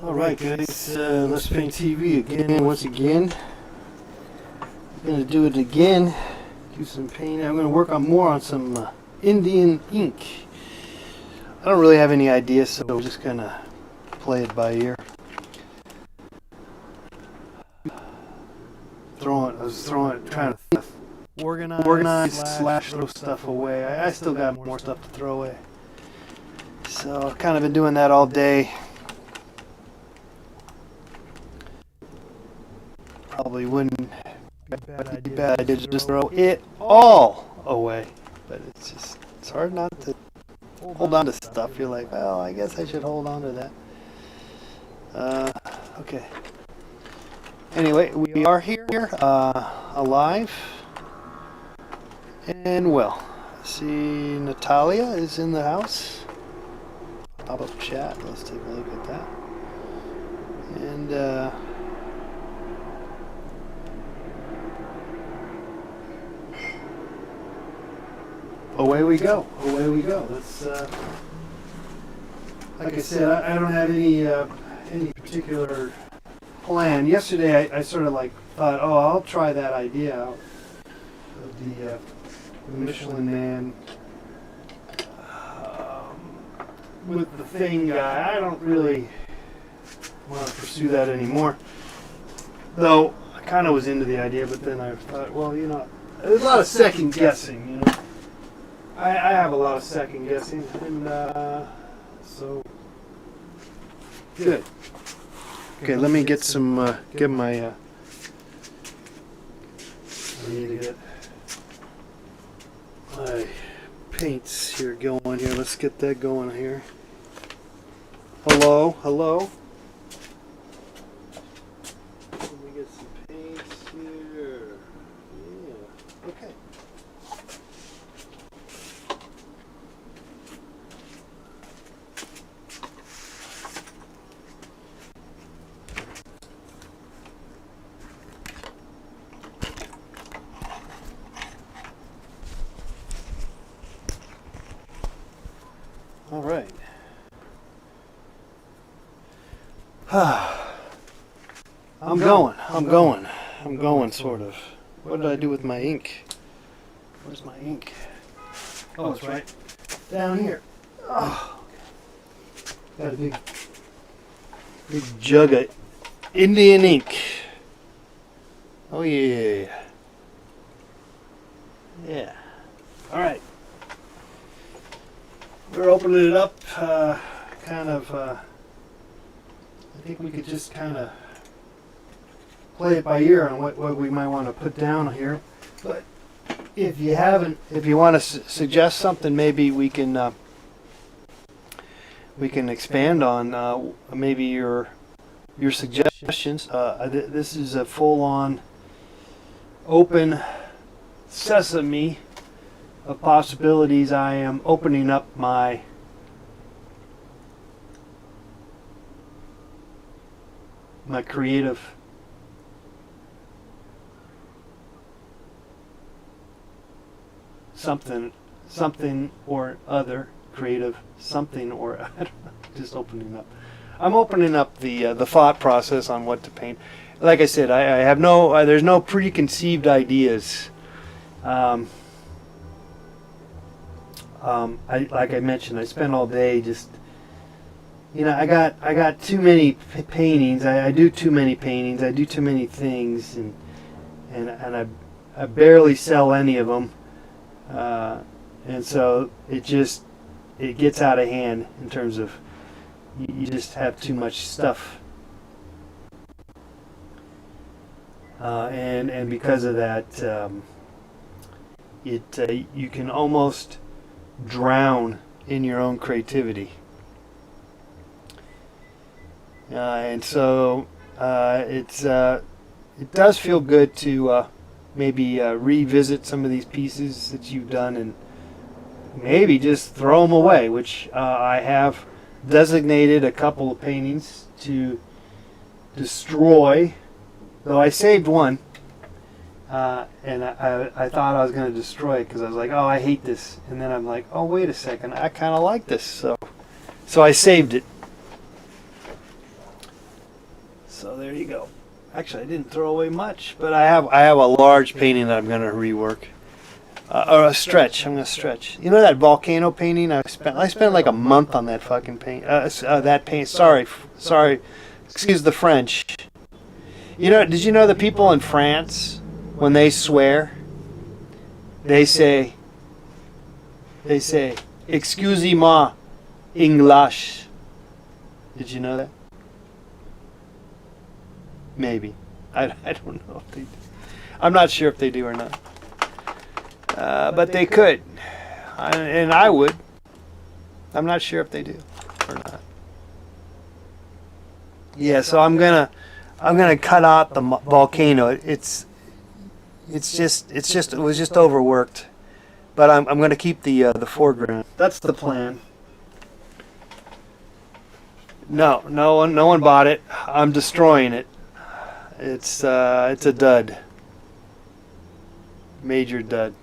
Alright guys, Let's Paint TV again, once again. I'm going to do it again, do some painting. I'm going to work on more on some Indian ink. I don't really have any ideas, so we're just going to play it by ear. I was trying to organize slash throw stuff away. I still got more stuff to throw away. So I've kind of been doing that all day. Probably wouldn't be bad idea to just throw it all away, but it's hard not to hold on to stuff. You're like, well, I guess I should hold on to that. Okay. Anyway, we are here, alive and well. I see Natalia is in the house. Pop up chat. Let's take a look at that. And away we go. Away we go. Let's. Like I said, I don't have any particular plan. Yesterday, I sort of like thought, oh, I'll try that idea out of the Michelin Man with the Thing guy. I don't really want to pursue that anymore. Though I kind of was into the idea, but then I thought, well, you know, there's a lot of second guessing, you know. I have a lot of second guessing, and so good. Okay, let me get some. Get my. I need to get my paints here going here. Let's get that going here. Hello, hello. Let me get some paints here. Yeah. Okay. All right. I'm going, sort of. What did I do with my ink? Where's my ink? Oh, it's right down here. Oh, got a big jug of Indian ink. Oh, yeah. Yeah. All right. We're opening it up, I think we could just kind of play it by ear on what we might want to put down here. But if you want to suggest something, maybe we can expand on maybe your suggestions. This is a full-on open sesame of possibilities. I am opening up my creative something or other, creative something or I don't know, just opening up. I'm opening up the thought process on what to paint. Like I said, I have there's no preconceived ideas. Like I mentioned, I spent all day just, you know, I got too many paintings. I do too many paintings. I do too many things, and I barely sell any of them, and so it gets out of hand in terms of you just have too much stuff, and because of that, you can almost drown in your own creativity, and so it does feel good to maybe revisit some of these pieces that you've done and maybe just throw them away, which I have designated a couple of paintings to destroy, though I saved one. And I thought I was going to destroy it because I was like, oh, I hate this. And then I'm like, oh, wait a second, I kind of like this. So I saved it. So there you go. Actually, I didn't throw away much, but I have a large painting that I'm going to rework. Or a stretch. I'm going to stretch. You know that volcano painting? I spent like a month on that fucking paint. That paint. Sorry. Excuse the French. You know? Did you know the people in France, when they swear, they say, "Excusez-moi, English." Did you know that? Maybe. I don't know if they do. I'm not sure if they do or not. But they could. And I would. I'm not sure if they do or not. Yeah, so I'm gonna cut out the volcano. It was just overworked. But I'm gonna keep the foreground. That's the plan. No one bought it. I'm destroying it. It's a dud. Major dud.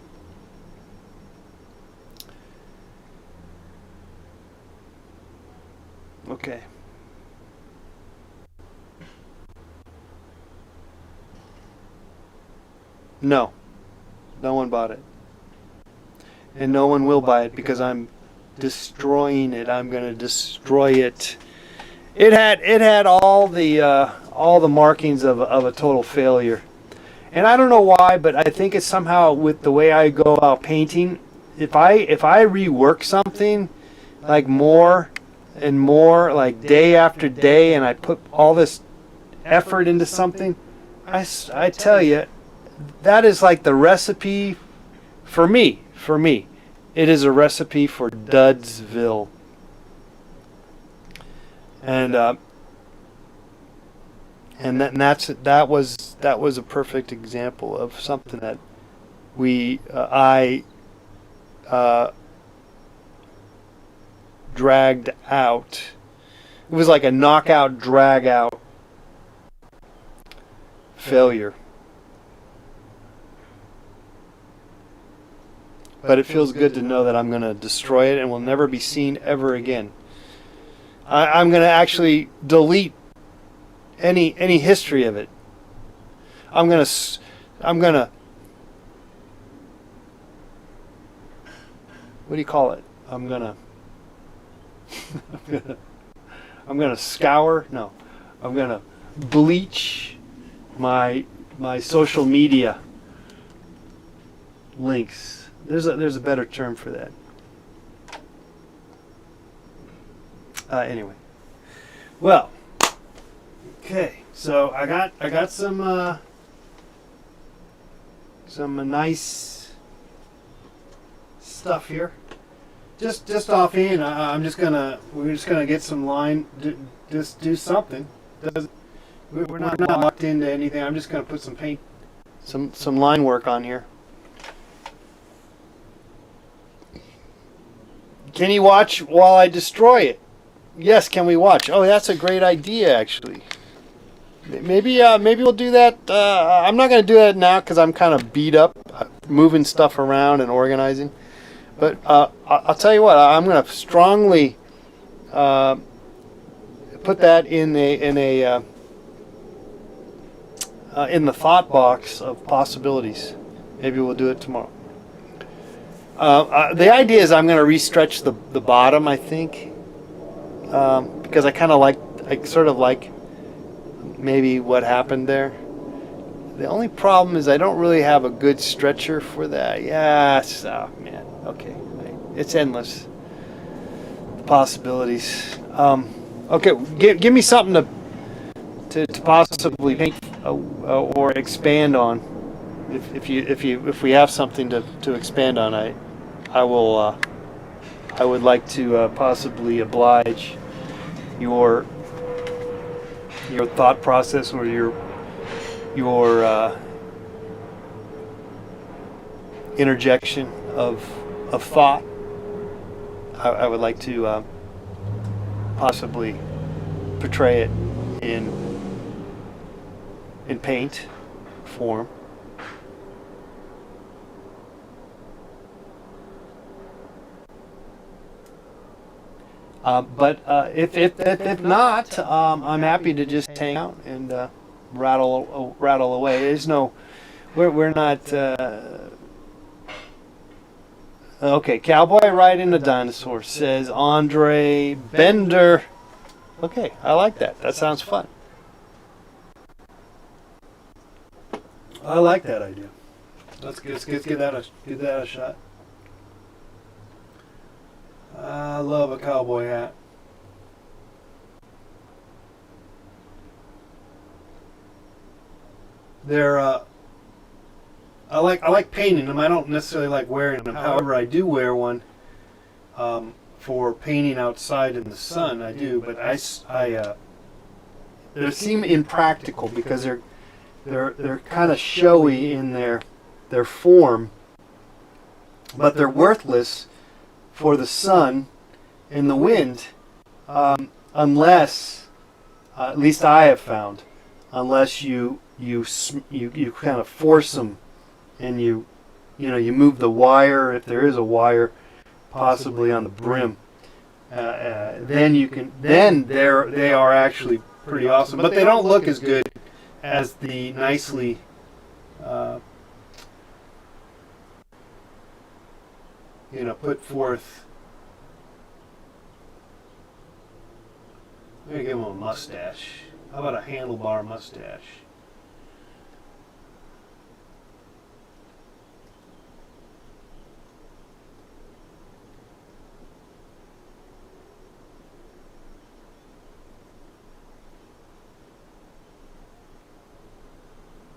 Okay. No one bought it. And no one will buy it because I'm destroying it. I'm going to destroy it. It had all the markings of a total failure. And I don't know why, but I think it's somehow with the way I go about painting. If I rework something like more and more, like day after day, and I put all this effort into something, I tell you, that is like the recipe for me. For me, it is a recipe for Dudsville. And that was a perfect example of something that I dragged out. It was like a knockout, drag out failure. But it feels good to know that I'm going to destroy it and will never be seen ever again. I'm going to actually delete any history of it. I'm going to what do you call it? I'm going to scour. No. I'm going to bleach my social media links. There's a better term for that. Anyway. Well, okay. So I got some nice stuff here. Just offhand, we're just gonna get some line. Just do something. We're not locked into anything. I'm just gonna put some paint, some line work on here. Can you watch while I destroy it? Yes, can we watch? Oh, that's a great idea, actually. Maybe we'll do that. I'm not going to do that now because I'm kind of beat up, moving stuff around and organizing. But I'll tell you what. I'm going to strongly put that in the thought box of possibilities. Maybe we'll do it tomorrow. The idea is I'm going to restretch the bottom, I think, because I sort of like maybe what happened there. The only problem is I don't really have a good stretcher for that. Yes, oh man, okay, it's endless. The possibilities. Okay, give me something to possibly paint or expand on. If we have something to expand on, I would like to possibly oblige your thought process or your interjection of thought. I would like to possibly portray it in paint form. But if not, I'm happy to just hang out and rattle away. There's no, we're not. Okay, cowboy riding a dinosaur, says Andre Bender. Okay, I like that. That sounds fun. I like that idea. Let's give that a shot. I love a cowboy hat. They're I like painting them. I don't necessarily like wearing them. However, I do wear one for painting outside in the sun. I do, but they seem impractical because they're kind of showy in their form, but they're worthless for the sun and the wind, unless, at least I have found, unless you kind of force them, and you move the wire, if there is a wire, possibly on the brim. Then they are actually pretty awesome, but they don't look as good as the nicely put forth. I'm gonna give him a mustache. How about a handlebar mustache?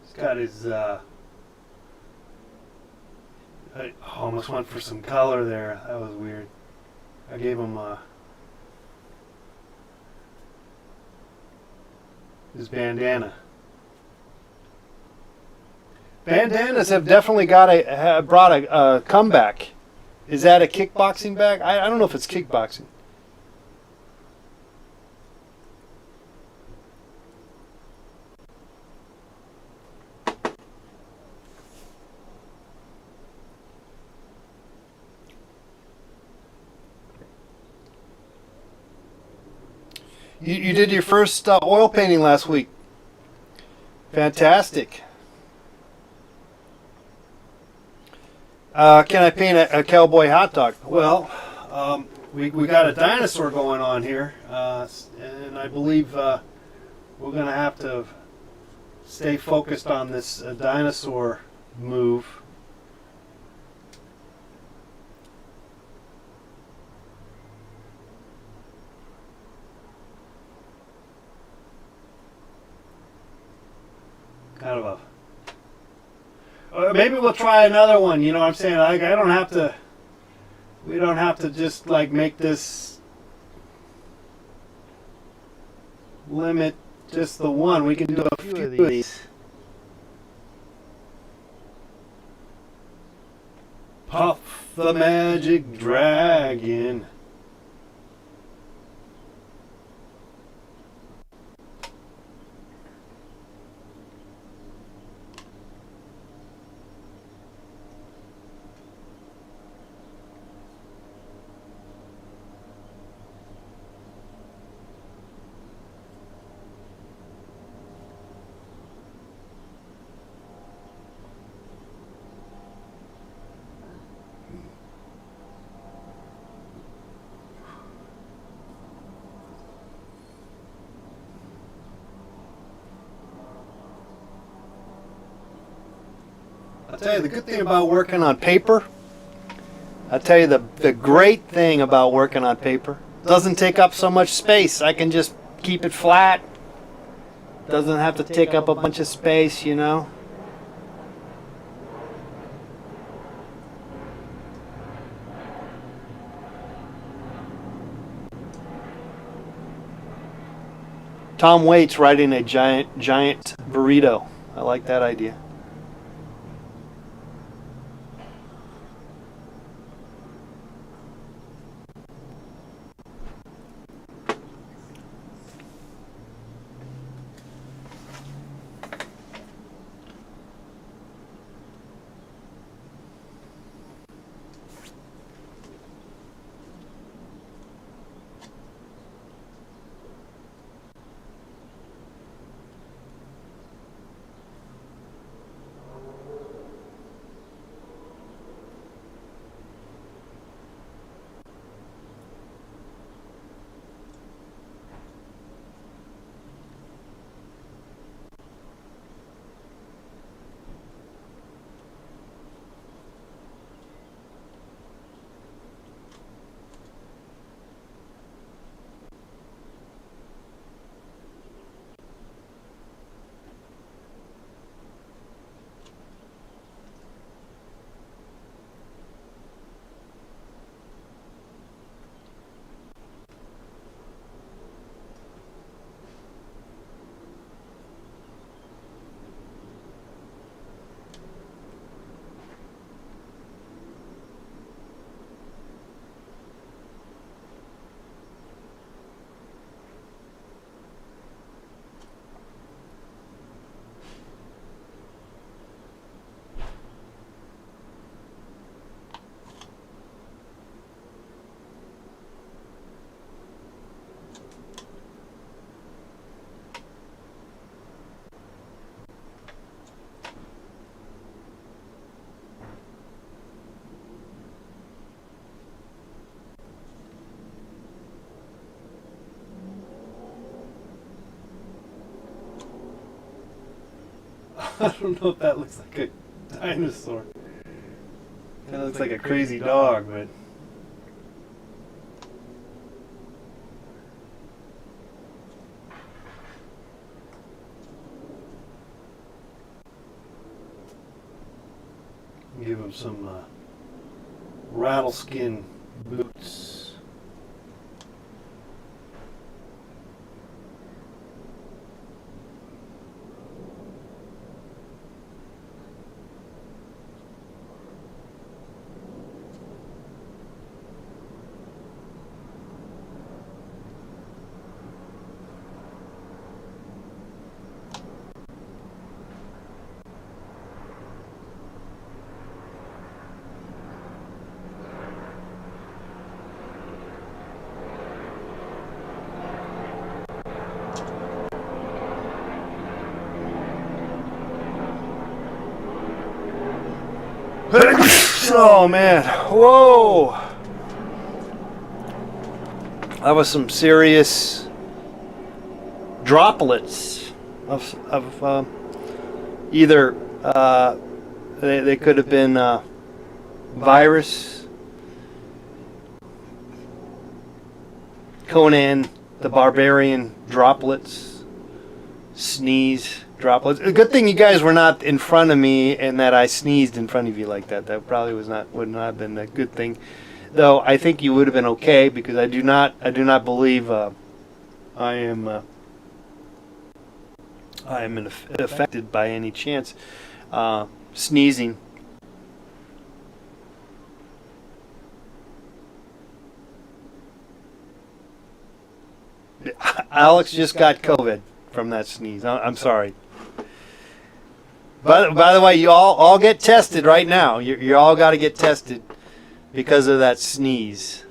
He's got his I almost went for some color there. That was weird. I gave him his bandana. Bandanas have definitely brought a comeback. Is that a kickboxing bag? I don't know if it's kickboxing. You did your first oil painting last week. Fantastic. Can I paint a cowboy hot dog? Well, we got a dinosaur going on here, and I believe we're going to have to stay focused on this dinosaur move. Kind of a. Maybe we'll try another one. You know what I'm saying? I don't have to. We don't have to just like make this limit just the one. We can do a few of these. Puff the Magic Dragon. I'll tell you the good thing about working on paper. I'll tell you the great thing about working on paper. It doesn't take up so much space. I can just keep it flat. Doesn't have to take up a bunch of space, you know. Tom Waits writing a giant burrito. I like that idea. I don't know if that looks like a dinosaur. That looks like a crazy dog, but. Give him some rattleskin boots. Oh man, whoa! That was some serious droplets of either they could have been virus, Conan the Barbarian droplets, sneeze droplets. A good thing you guys were not in front of me and that I sneezed in front of you like that. That probably would not have been a good thing. Though I think you would have been okay because I do not believe I am affected by any chance sneezing. Alex just got COVID from that sneeze. I'm sorry. By the way, you all get tested right now. You all got to get tested because of that sneeze.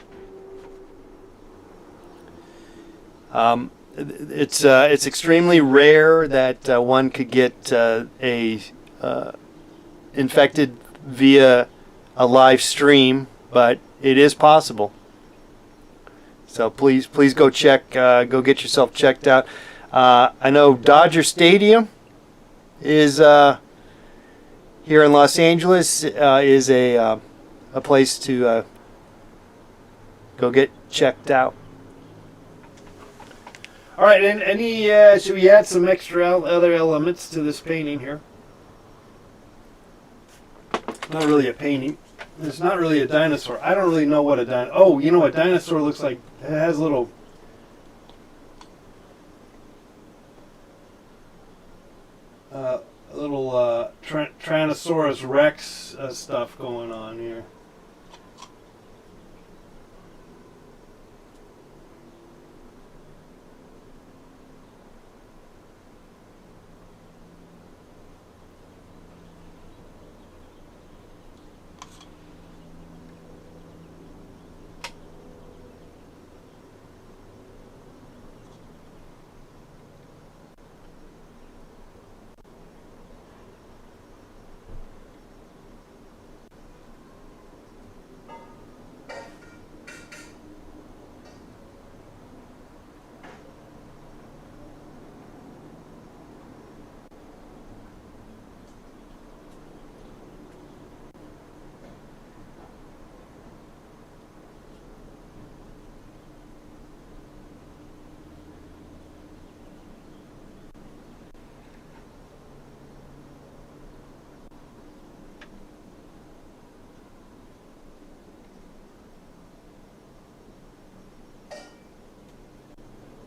It's extremely rare that one could get infected via a live stream, but it is possible. So please go check. Go get yourself checked out. I know Dodger Stadium is here in Los Angeles is a place to go get checked out. All right, and any should we add some extra other elements to this painting here? Not really a painting. It's not really a dinosaur. I don't really know what a dinosaur. Oh, you know what dinosaur looks like? It has little. Tyrannosaurus Rex stuff going on here.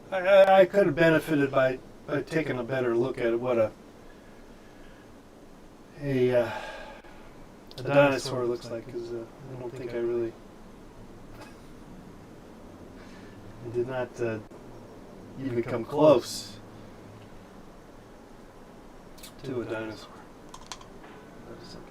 I could have benefited by taking a better look at what a dinosaur looks like, because I don't think I did not even come close to a dinosaur. That is okay.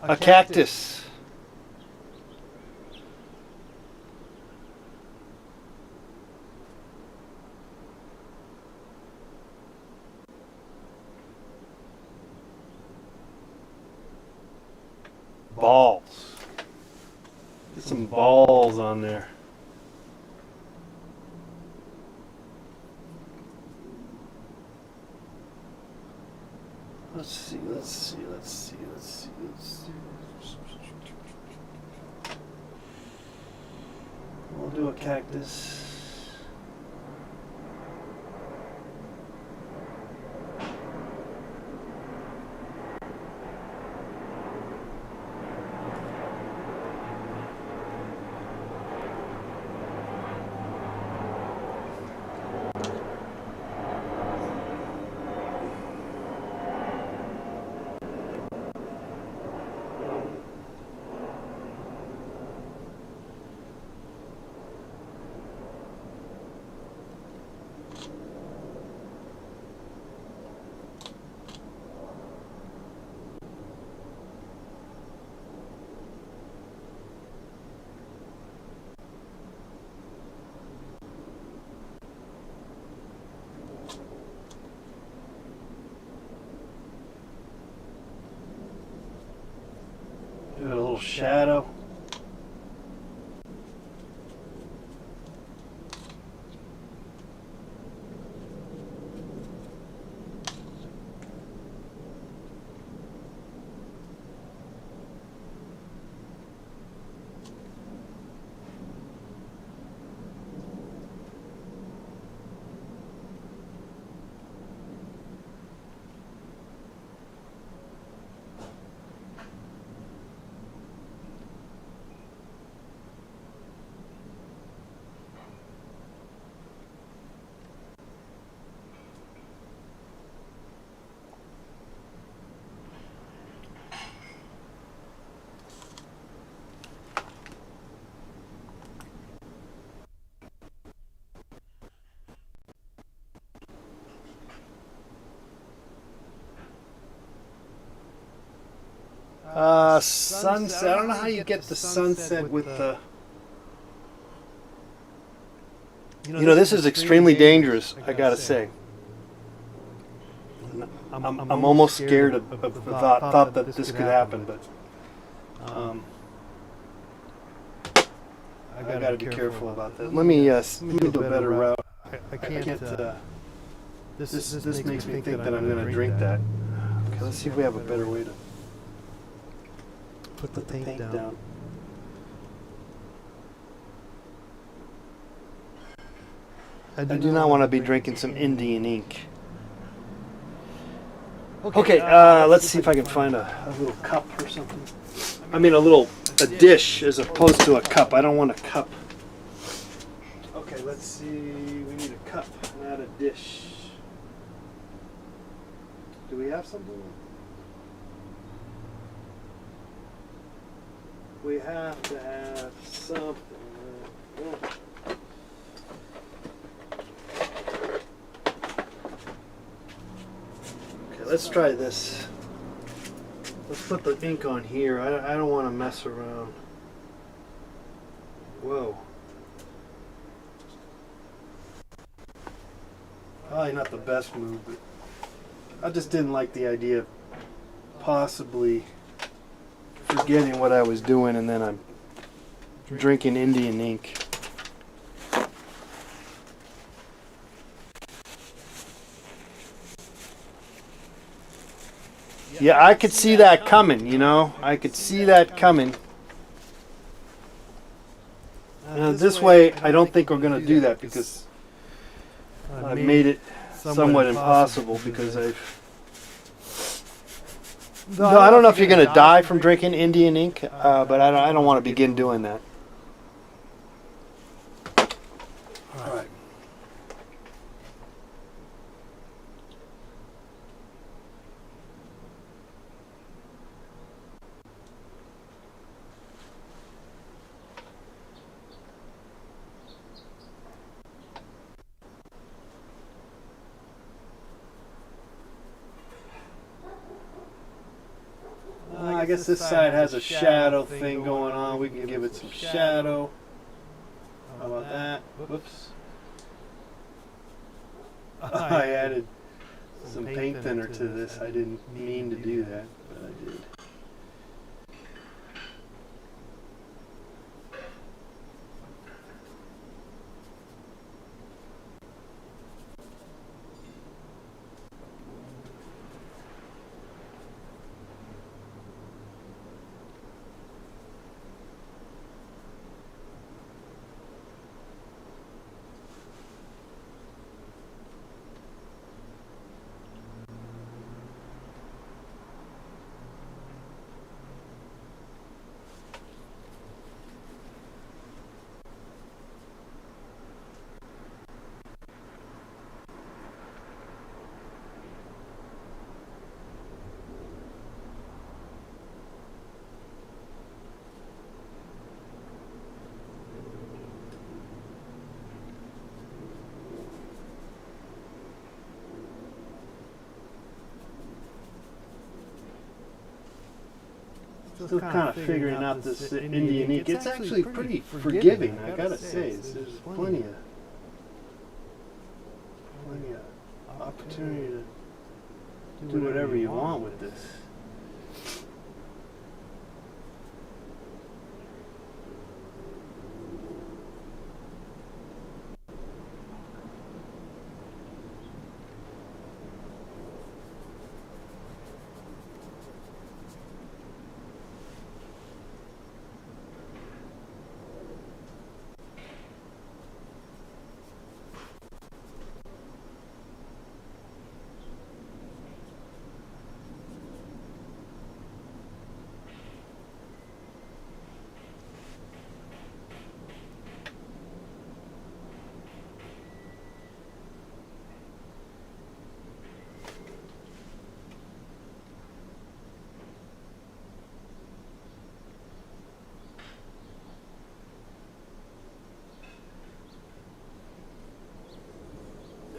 A cactus. balls. Get some balls on there. Let's see. We'll do a cactus. Do a little shadow. Sunset. I don't know how you get the sunset with the. You know, this is extremely dangerous, I gotta say. I'm almost scared of the thought that this could happen, but I gotta be careful about that. Let me do a better route. I can't. This makes me think that I'm gonna drink that. Okay, let's see if we have a better way to put the paint down. I do not want to be drinking some Indian ink. Okay, let's see if I can find a little cup or something. I mean a dish as opposed to a cup. I don't want a cup. Okay, let's see. We need a cup, not a dish. Do we have something? We have to have something. Okay, let's try this. Let's put the ink on here. I don't want to mess around. Whoa. Probably not the best move, but I just didn't like the idea of possibly forgetting what I was doing, and then I'm drinking Indian ink. Yeah, I could see that coming, you know. I could see that coming. This way, I don't think we're going to do that because I've made it somewhat impossible because I've... No, I don't know if you're going to die from drinking Indian ink, but I don't want to begin doing that. All right. I guess this side has a shadow thing going on. We can give it some shadow. How about that? Whoops. I added some paint thinner to this. I didn't mean to do that, but I did. Still kind of figuring out this Indian ink. It's actually pretty forgiving, I gotta say. There's plenty of opportunity to do whatever you want with this.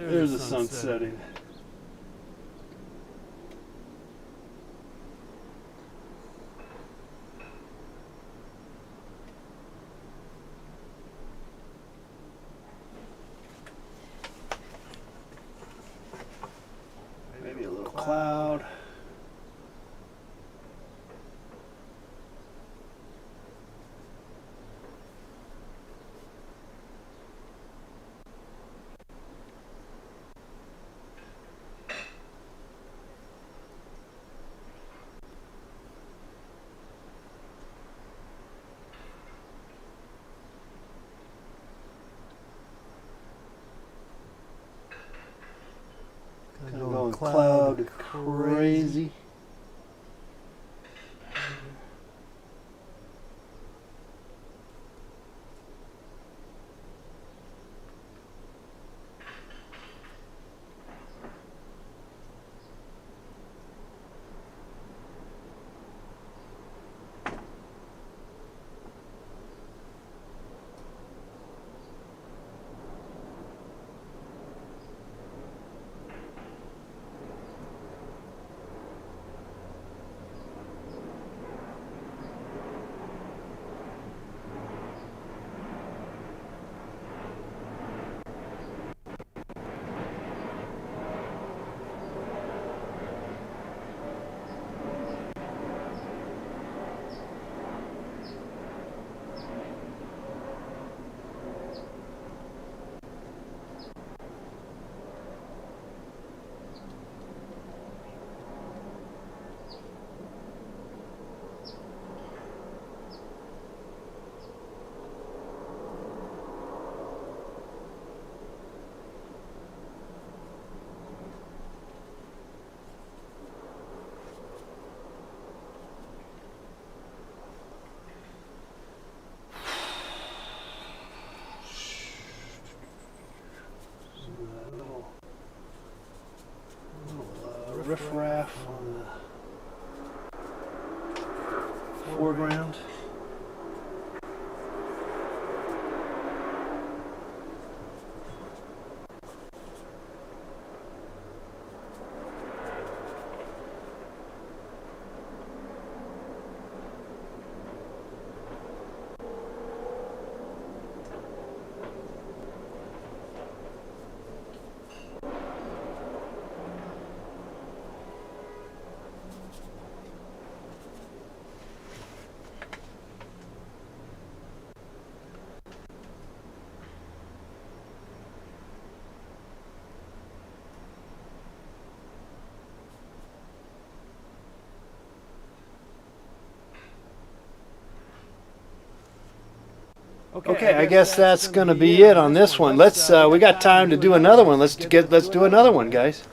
There's the sun setting. Maybe a little cloud. Kind of going cloud crazy. Riffraff on the foreground. Okay, I guess that's going to be it on this one. Let's we got time to do another one. Let's do another one, guys.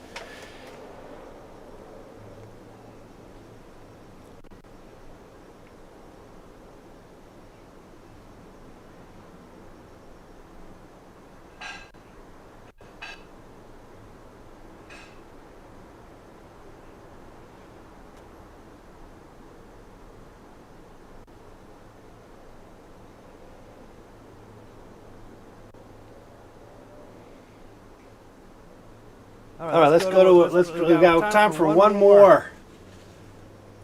All right, let's go to we got time for one more.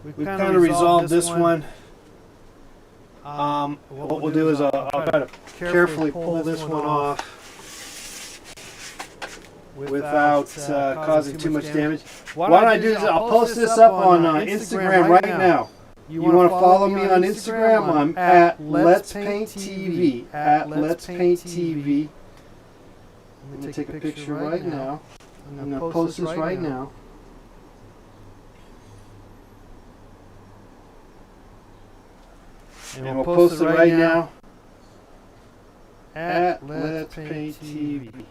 We've kind of resolved this one. What we'll do is I'll try to carefully pull this one off without causing too much damage. Why don't I do this? I'll post this up on Instagram right now. You want to follow me on Instagram? I'm at Let's Paint TV. At Let's Paint TV. I'm going to take a picture right now. I'm going to post this right now. And we'll post it right now at Let's Paint TV.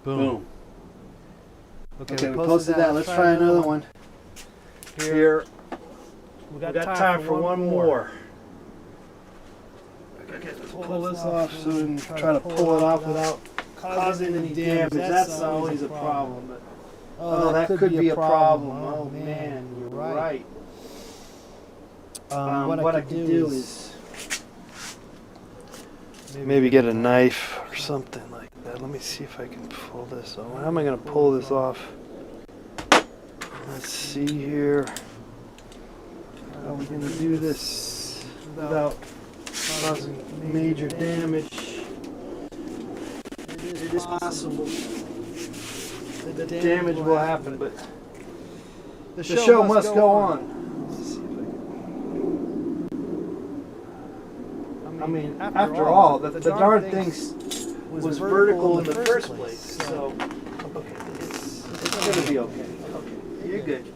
Boom. Okay, we posted that. Let's try another one. Here. We got time for one more. Okay, let's pull this off so we can try to pull it off without causing any damage. That's always a problem. But, oh, that could be a problem. Oh man, you're right. What I could do is maybe get a knife or something like that. Let me see if I can pull this off. How am I going to pull this off? Let's see here. How are we going to do this without causing major damage? It is possible that damage will happen, but the show must go on. Let's see if I mean, after all, the darn thing was vertical in the first place, so okay, it's going to be okay. Okay, you're good.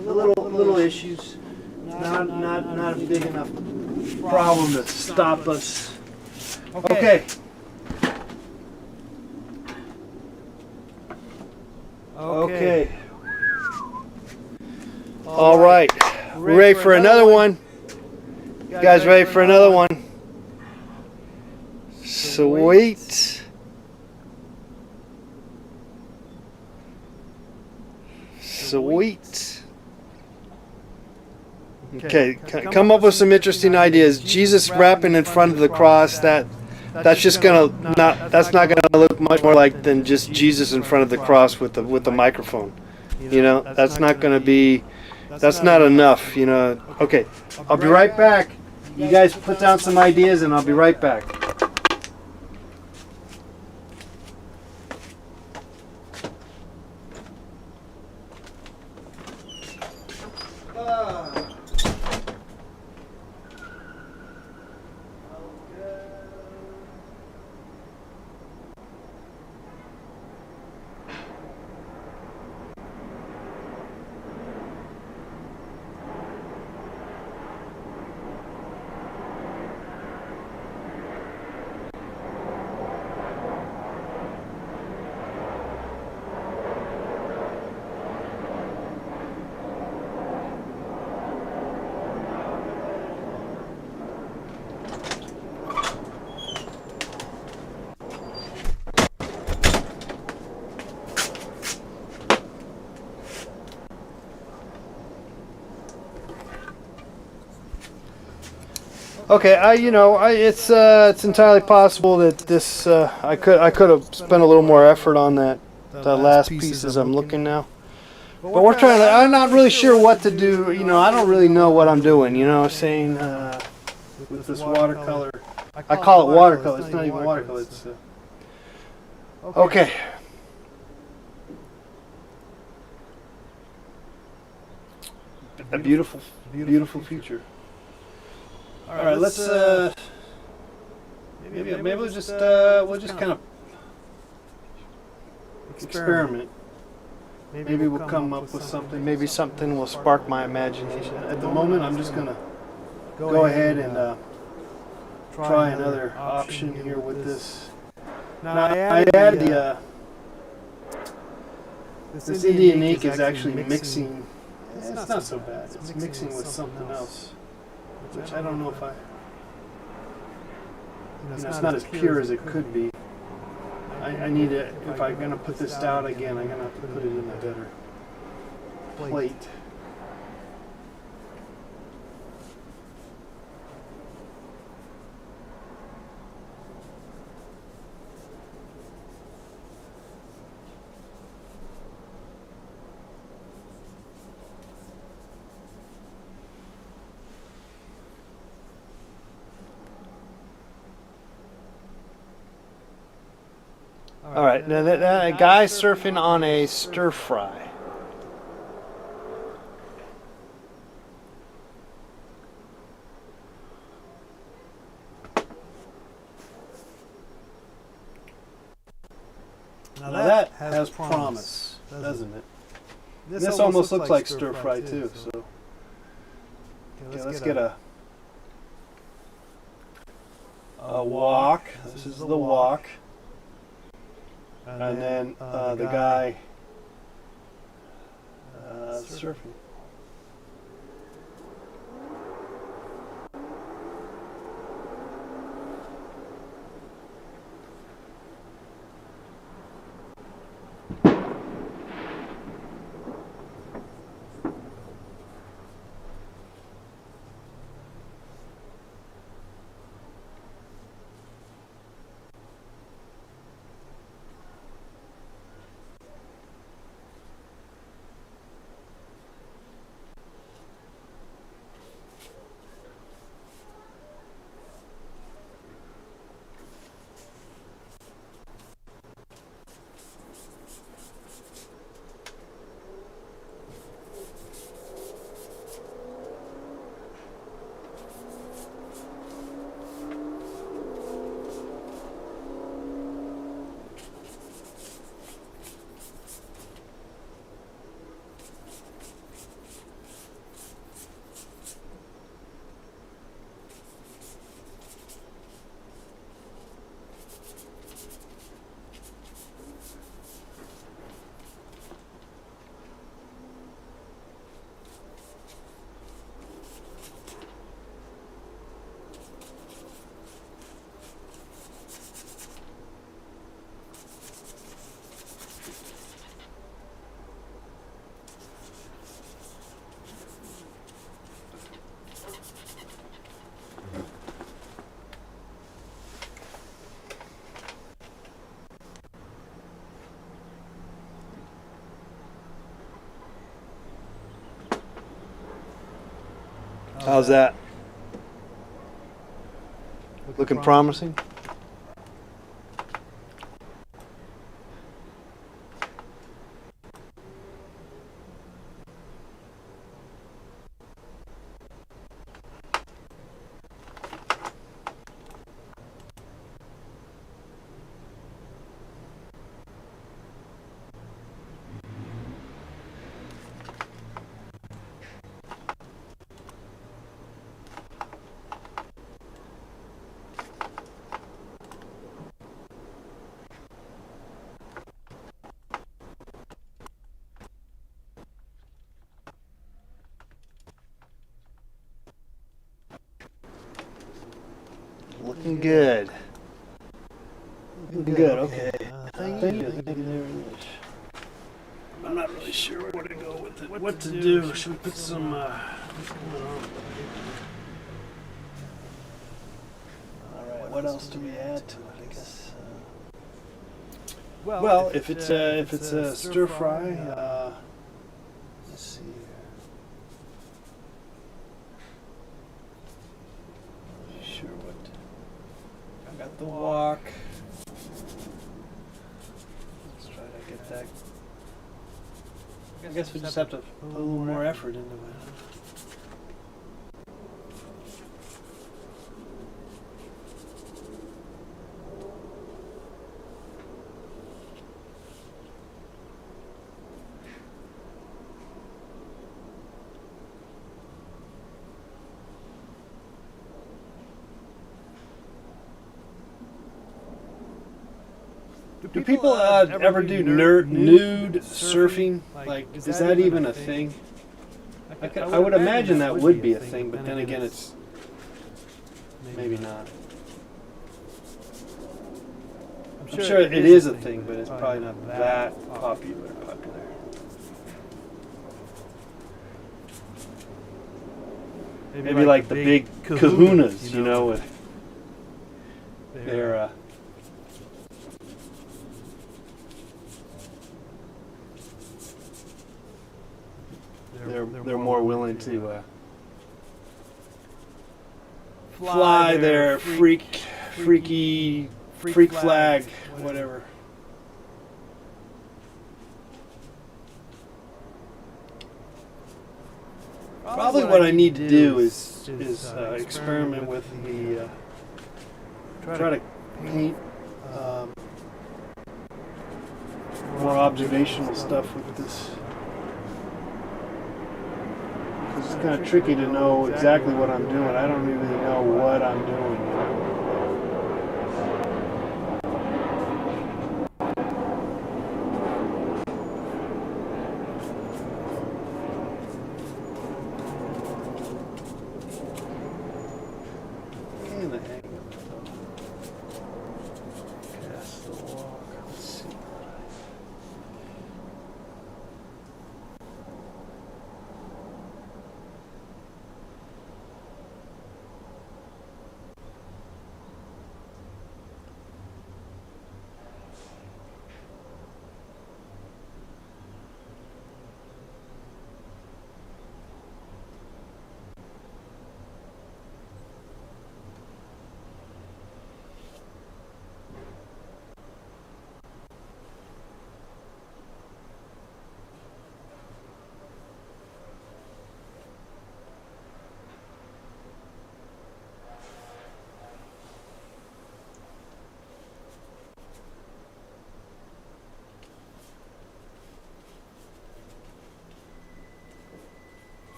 Little issues. Not a big enough problem to stop us. Okay. Okay. All right. We're ready for another one. You guys ready for another one? Sweet. Sweet. Okay, come up with some interesting ideas. Jesus rapping in front of the cross, that's not gonna look much more like than just Jesus in front of the cross with the microphone. You know, that's not gonna be, that's not enough, you know. Okay, I'll be right back. You guys put down some ideas and I'll be right back. Okay, it's entirely possible that this I could have spent a little more effort on that last piece as I'm looking now. But we're trying to. I'm not really sure what to do. You know, I don't really know what I'm doing. You know, saying with this watercolor. I call it watercolor. It's not even watercolor. It's okay. A beautiful future. All right, let's maybe we'll just kind of experiment. Maybe we'll come up with something. Maybe something will spark my imagination. At the moment, I'm just gonna go ahead and try another option here with this. Now I added this Indian ink is actually mixing. It's not so bad. It's mixing with something else. Which I don't know if it's not as pure as it could be. I need to, if I'm going to put this out again, I'm going to have to put it in a better plate. All right, now that a guy surfing on a stir fry. Now that has promise, doesn't it? This almost looks like stir fry too. So okay, let's get a wok. This is the wok, and then the guy surfing. How's that? Looking promising? Looking good. Looking good, okay. Thank you very much. I'm not really sure where to go with it. What to do? Should we put some, Alright, what else do we add to it, I guess? Well, if it's a stir fry, let's see here. Sure what. I got the wok. Let's try to get that. I guess we just have to put a little more effort into it. Do people ever do nude surfing? Like, is that even a thing? I would imagine that would be a thing, but then again, it's maybe not. I'm sure it is a thing, but it's probably not that popular. Maybe like the big kahunas, you know, with their they're more willing to fly their freak flag, whatever. Probably what I need to do is experiment with the try to paint more observational stuff with this. It's kind of tricky to know exactly what I'm doing. I don't really know what I'm doing. Getting the hang of it though. Cast the walk. Let's see.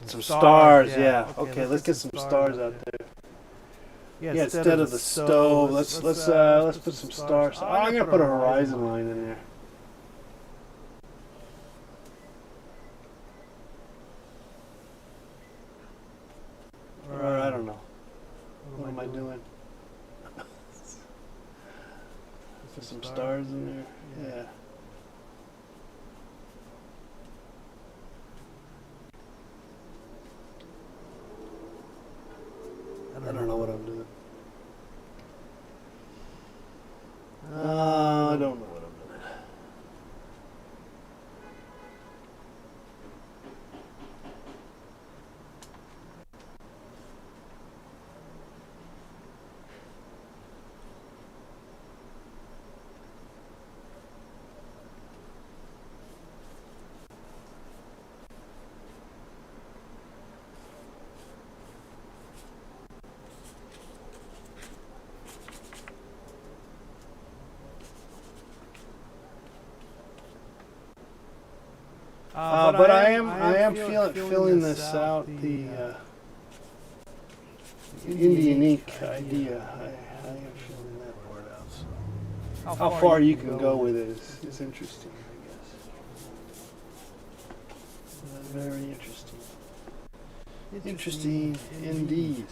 Some stars, yeah. Okay, let's get some stars out there. Yeah, instead of the stove, let's put some stars. Oh, I'm gonna put a horizon line in there. Or I don't know. What am I doing? Put some stars in there. Yeah. I don't know what I'm doing. I don't know what I'm doing. But I am filling this out, the Indian ink idea. I am filling that part out. So. How far you can go with it is interesting, I guess. Very interesting. Interesting indeed.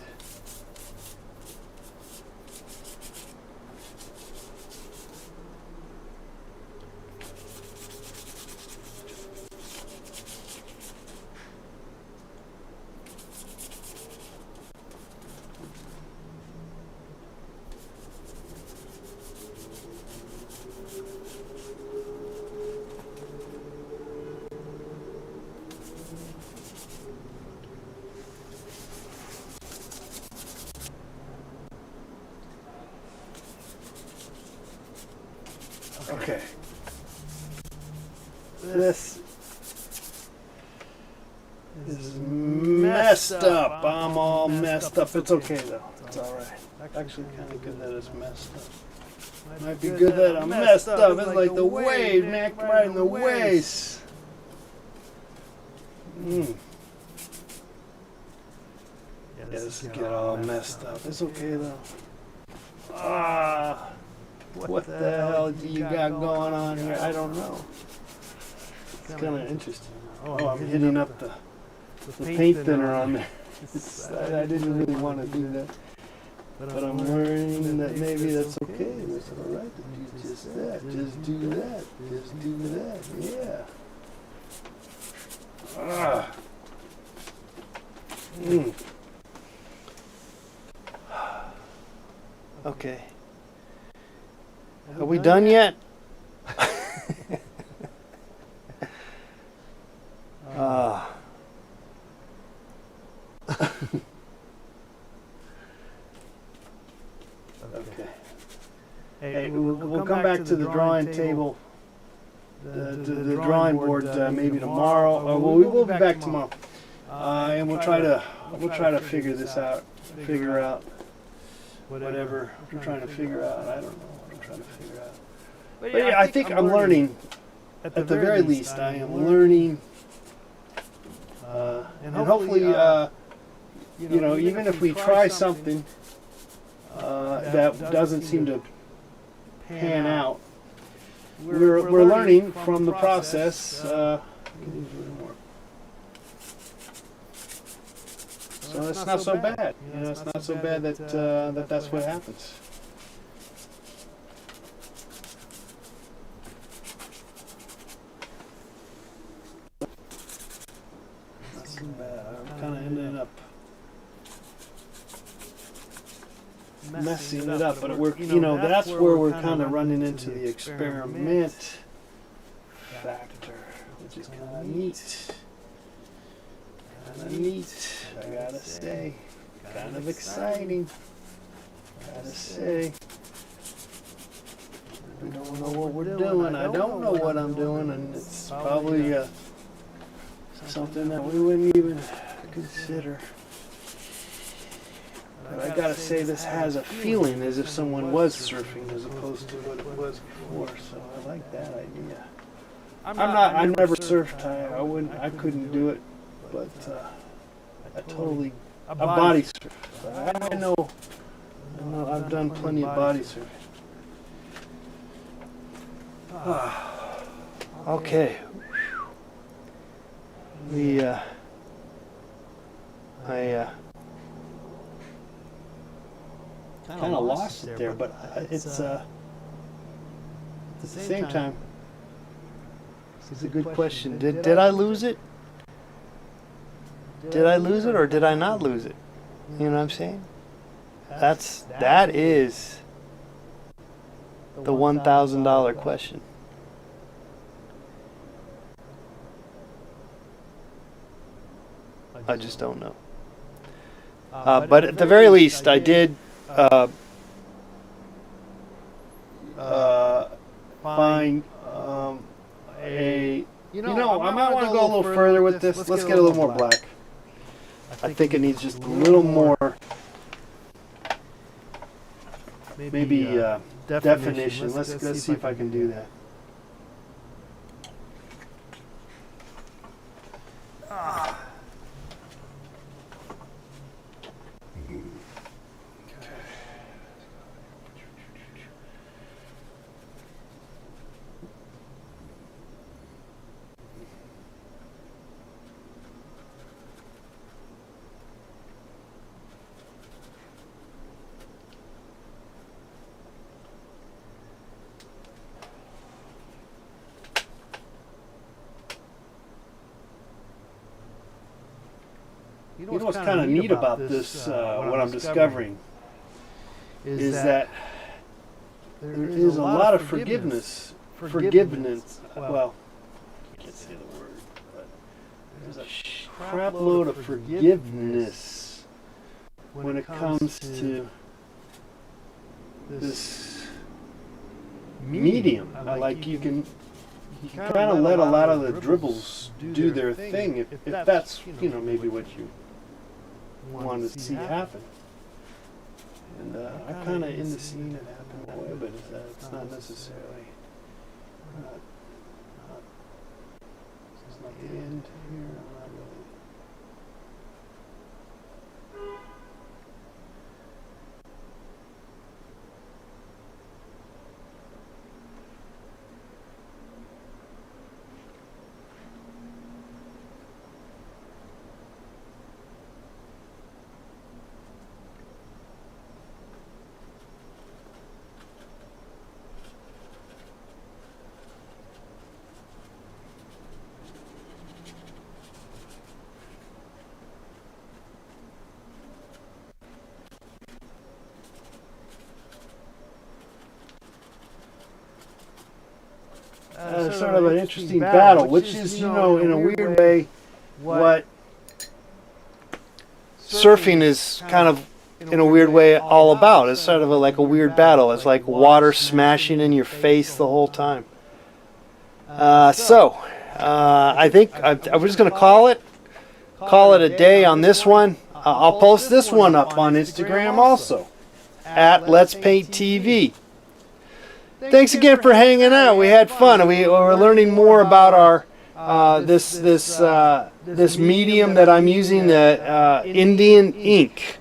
Okay. This is messed up. I'm all messed up. It's okay though. It's alright. Actually kind of good that it's messed up. Might be good that I'm messed up. It's like the wave, man, right in the waist. Yeah, this get all messed up. It's okay though. What the hell do you got going on here? I don't know. It's kind of interesting. Oh, I'm hitting up the paint thinner on there. I didn't really want to do that. but I'm learning that maybe that's okay. It's all right to do just that. Just do that. Just do that. Yeah. Ah. Mm. Okay. Are we done yet? Ah. Okay. Hey, we'll come back to the drawing table, the drawing board maybe tomorrow. Well, we will be back tomorrow, and we'll try to figure this out. Figure out whatever I'm trying to figure out. I don't know what I'm trying to figure out. But yeah, I think I'm learning. At the very least, I am learning, and hopefully, even if we try something that doesn't seem to pan out, we're learning from the process. So it's not so bad. It's not so bad that that's what happens. Not so bad. I'm kind of ending up messing it up, but that's where we're kind of running into the experiment factor, which is kind of neat. I gotta say. Kind of exciting. Gotta say. We don't know what we're doing. I don't know what I'm doing, and it's probably something that we wouldn't even consider. But I gotta say, this has a feeling as if someone was surfing as opposed to what it was before. So I like that idea. I never surfed. I couldn't do it. But a body surf. I know. I've done plenty of body surfing. Okay. I kind of lost it there, but it's at the same time. It's a good question. Did I lose it? Did I lose it or did I not lose it? You know what I'm saying? That is the $1,000 question. I just don't know. But at the very least, I did find a. I might want to go a little further with this. Let's get a little more black. I think it needs just a little more, maybe definition. Let's see if I can do that. You know what's kind of neat about this, what I'm discovering, is that there is a lot of forgiveness. Well, I can't say the word, but there's a crap load of forgiveness when it comes to this medium. Like you can kind of let a lot of the dribbles do their thing if that's maybe what you wanted to see happen. And I'm kind of into seeing it happen that way, but it's not necessarily. It's not the end here. Not really. kind of an interesting battle, which is, you know, in a weird way, what surfing is kind of, in a weird way, all about. It's sort of like a weird battle. It's like water smashing in your face the whole time. I think we're just going to call it a day on this one. I'll post this one up on Instagram also, at Let's Paint TV. Thanks again for hanging out. We had fun. We were learning more about our this medium that I'm using, the Indian ink,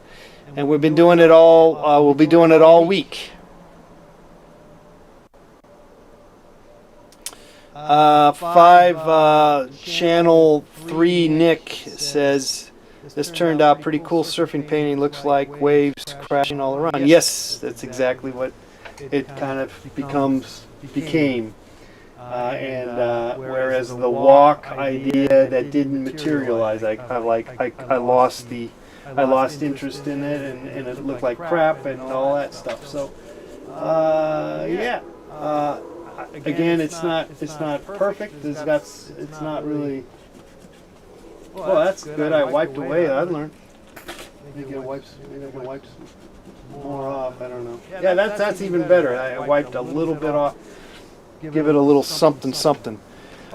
and we've been doing it all. We'll be doing it all week. Channel 3 Nick says, this turned out pretty cool surfing painting. Looks like waves crashing all around. Yes, that's exactly what it kind of became. Whereas the walk idea that didn't materialize, I lost interest in it, and it looked like crap and all that stuff. So again, it's not perfect. It's not really. Well, that's good. I wiped away. I learned. Maybe I can wipe more off. I don't know. Yeah, that's even better. I wiped a little bit off. Give it a little something.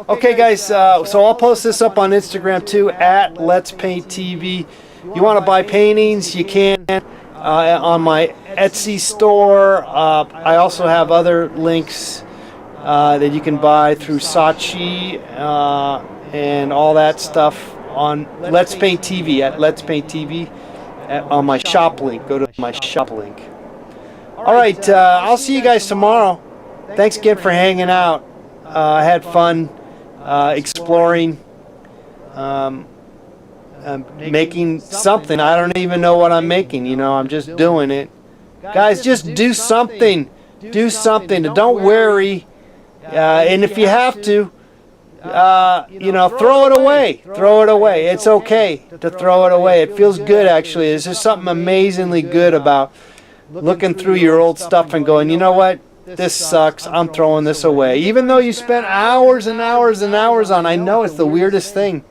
Okay, guys. So I'll post this up on Instagram too, at Let's Paint TV. You want to buy paintings? You can on my Etsy store. I also have other links that you can buy through Saatchi and all that stuff on Let's Paint TV, at Let's Paint TV on my shop link. Go to my shop link. All right, I'll see you guys tomorrow. Thanks again for hanging out. I had fun exploring, making something. I don't even know what I'm making. You know, I'm just doing it. Guys, just do something. Do something. Don't worry. And if you have to, you know, throw it away. Throw it away. It's okay to throw it away. It feels good, actually. There's just something amazingly good about looking through your old stuff and going, you know what? This sucks. I'm throwing this away. Even though you spent hours and hours and hours on, I know it's the weirdest thing,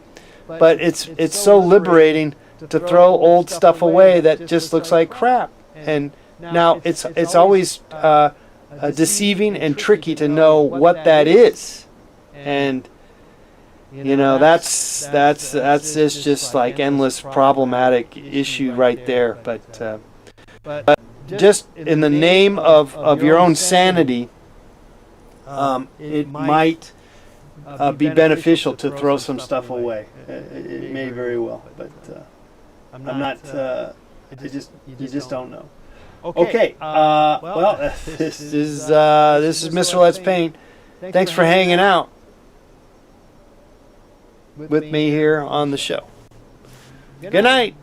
but it's so liberating to throw old stuff away that just looks like crap. And now it's always deceiving and tricky to know what that is, and you know that's just like endless problematic issue right there. But just in the name of your own sanity, it might be beneficial to throw some stuff away. It may very well, but I'm not. You just don't know. Okay. Well, this is Mr. Let's Paint. Thanks for hanging out with me here on the show. Good night.